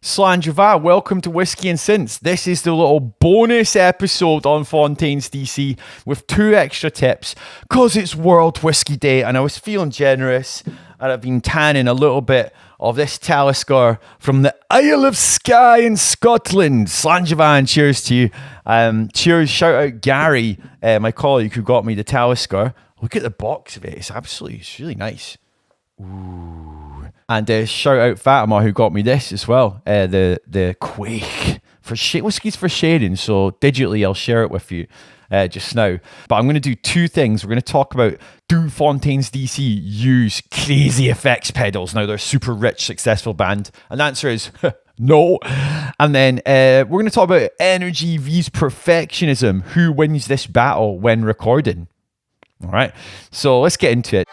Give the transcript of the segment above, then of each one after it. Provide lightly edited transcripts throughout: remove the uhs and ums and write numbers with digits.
Slanjava, welcome to Whiskey and Synths. This is the little bonus episode on Fontaines DC with 2 extra tips because it's World Whiskey Day and I was feeling generous and I've been tanning a little bit of this Talisker from the Isle of Skye in Scotland. Slanjava and cheers to you. Cheers, shout out Gary, my colleague who got me the Talisker. Look at the box of it, it's really nice. Ooh. And shout out Fatima who got me this as well. The Quake for whiskey's for sharing. So digitally, I'll share it with you just now. But I'm going to do 2 things. We're going to talk about, do Fontaines DC use crazy effects pedals? Now they're a super rich, successful band, and the answer is no. And then we're going to talk about energy vs perfectionism. Who wins this battle when recording? All right. So let's get into it.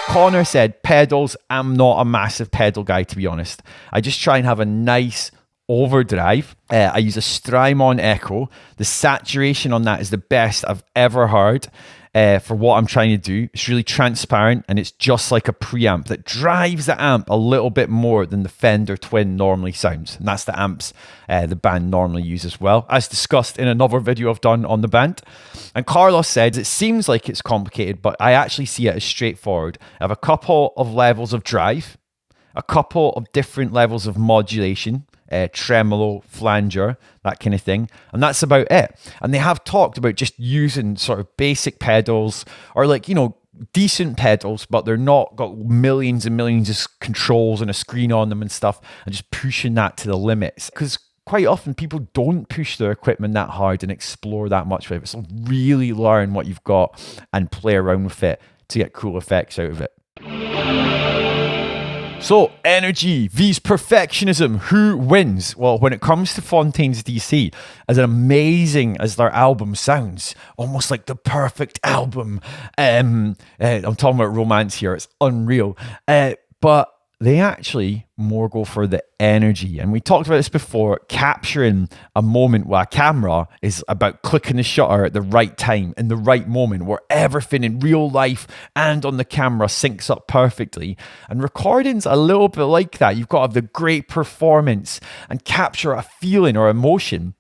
Connor said, pedals, I'm not a massive pedal guy, to be honest. I just try and have a nice overdrive. I use a Strymon Echo. The saturation on that is the best I've ever heard for what I'm trying to do. It's really transparent and it's just like a preamp that drives the amp a little bit more than the Fender Twin normally sounds. And that's the amps the band normally use as well, as discussed in another video I've done on the band. And Carlos said, it seems like it's complicated, but I actually see it as straightforward. I have a couple of levels of drive, a couple of different levels of modulation, tremolo, flanger, that kind of thing. And that's about it. And they have talked about just using sort of basic pedals or decent pedals, but they're not got millions and millions of controls and a screen on them and stuff, and just pushing that to the limits. Because quite often people don't push their equipment that hard and explore that much with it. So really learn what you've got and play around with it to get cool effects out of it. So, energy vs perfectionism, who wins? Well, when it comes to Fontaines DC, as amazing as their album sounds, almost like the perfect album, I'm talking about romance here, it's unreal, but they actually more go for the energy. And we talked about this before. Capturing a moment with a camera is about clicking the shutter at the right time, in the right moment, where everything in real life and on the camera syncs up perfectly. And recording's a little bit like that. You've got to have the great performance and capture a feeling or emotion.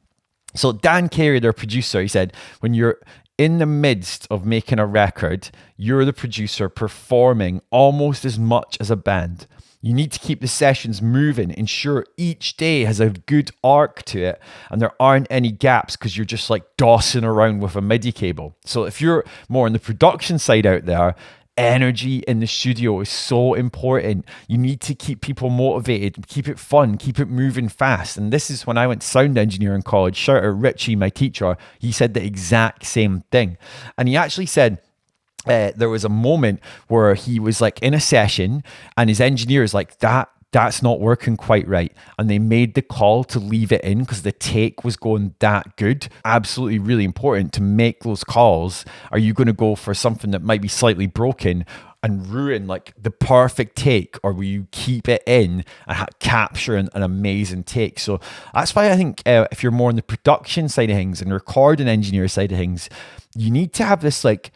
So Dan Carey, their producer, he said, when you're in the midst of making a record, you're the producer performing almost as much as a band. You need to keep the sessions moving, ensure each day has a good arc to it and there aren't any gaps because you're just like dossing around with a MIDI cable. So if you're more on the production side out there, energy in the studio is so important. You need to keep people motivated, keep it fun, keep it moving fast. And this is when I went sound engineer in college. Shout out Richie, my teacher. He said the exact same thing. And he actually said, there was a moment where he was like in a session and his engineer is like, that's not working quite right. And they made the call to leave it in because the take was going that good. Absolutely really important to make those calls. Are you going to go for something that might be slightly broken and ruin like the perfect take, or will you keep it in and capture an amazing take? So that's why I think if you're more on the production side of things and recording engineer side of things, you need to have this like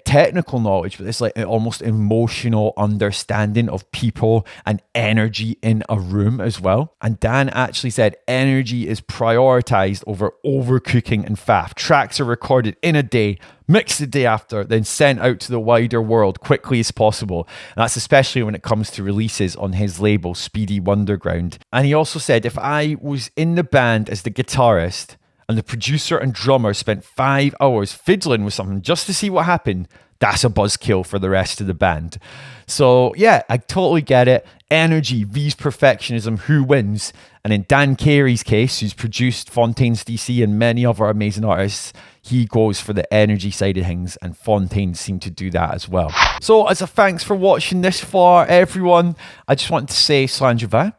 technical knowledge, but it's like almost emotional understanding of people and energy in a room as well. And Dan actually said energy is prioritized over overcooking and faff. Tracks are recorded in a day, mixed the day after, then sent out to the wider world quickly as possible. And that's especially when it comes to releases on his label, Speedy Wonderground. And he also said, if I was in the band as the guitarist, and the producer and drummer spent 5 hours fiddling with something just to see what happened, that's a buzzkill for the rest of the band. So yeah, I totally get it. Energy vs perfectionism, who wins? And in Dan Carey's case, who's produced Fontaines DC and many other amazing artists, he goes for the energy side of things, and Fontaines seem to do that as well. So as a thanks for watching this far, everyone, I just want to say Slanjava.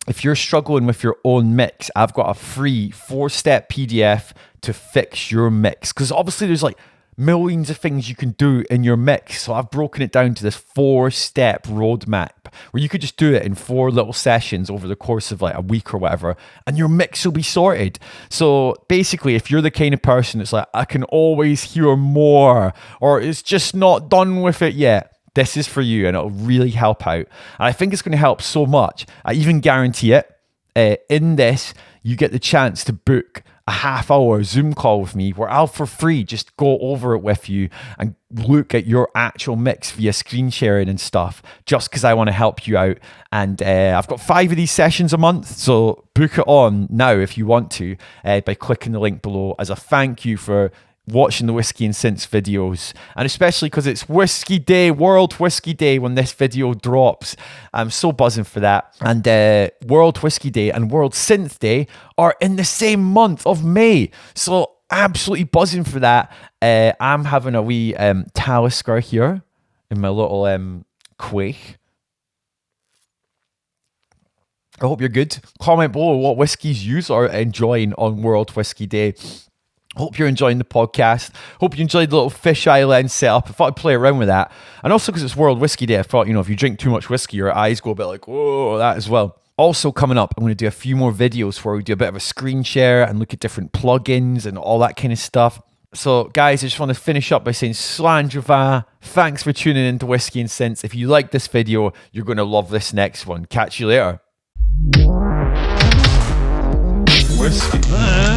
If you're struggling with your own mix, I've got a free 4-step PDF to fix your mix. Because obviously there's like millions of things you can do in your mix. So I've broken it down to this 4-step roadmap where you could just do it in 4 little sessions over the course of like a week or whatever, and your mix will be sorted. So basically, if you're the kind of person that's like, I can always hear more, or it's just not done with it yet, this is for you, and it'll really help out. And I think it's going to help so much. I even guarantee it. In this, you get the chance to book a half-hour Zoom call with me where I'll for free just go over it with you and look at your actual mix via screen sharing and stuff, just because I want to help you out. And I've got 5 of these sessions a month, so book it on now if you want to by clicking the link below as a thank you for watching the Whiskey and Synths videos, and especially because it's Whiskey Day, World Whiskey Day when this video drops. I'm so buzzing for that. And World Whiskey Day and World Synth Day are in the same month of May, so absolutely buzzing for that. I'm having a wee Talisker here in my little quake. I hope you're good. Comment below what whiskies you are enjoying on World Whiskey Day. Hope you're enjoying the podcast. Hope you enjoyed the little fisheye lens setup. I thought I'd play around with that. And also because it's World Whiskey Day, I thought, if you drink too much whiskey, your eyes go a bit like, whoa, that as well. Also coming up, I'm going to do a few more videos where we do a bit of a screen share and look at different plugins and all that kind of stuff. So guys, I just want to finish up by saying Slandrova. Thanks for tuning in to Whiskey and Synths. If you like this video, you're going to love this next one. Catch you later. Whiskey.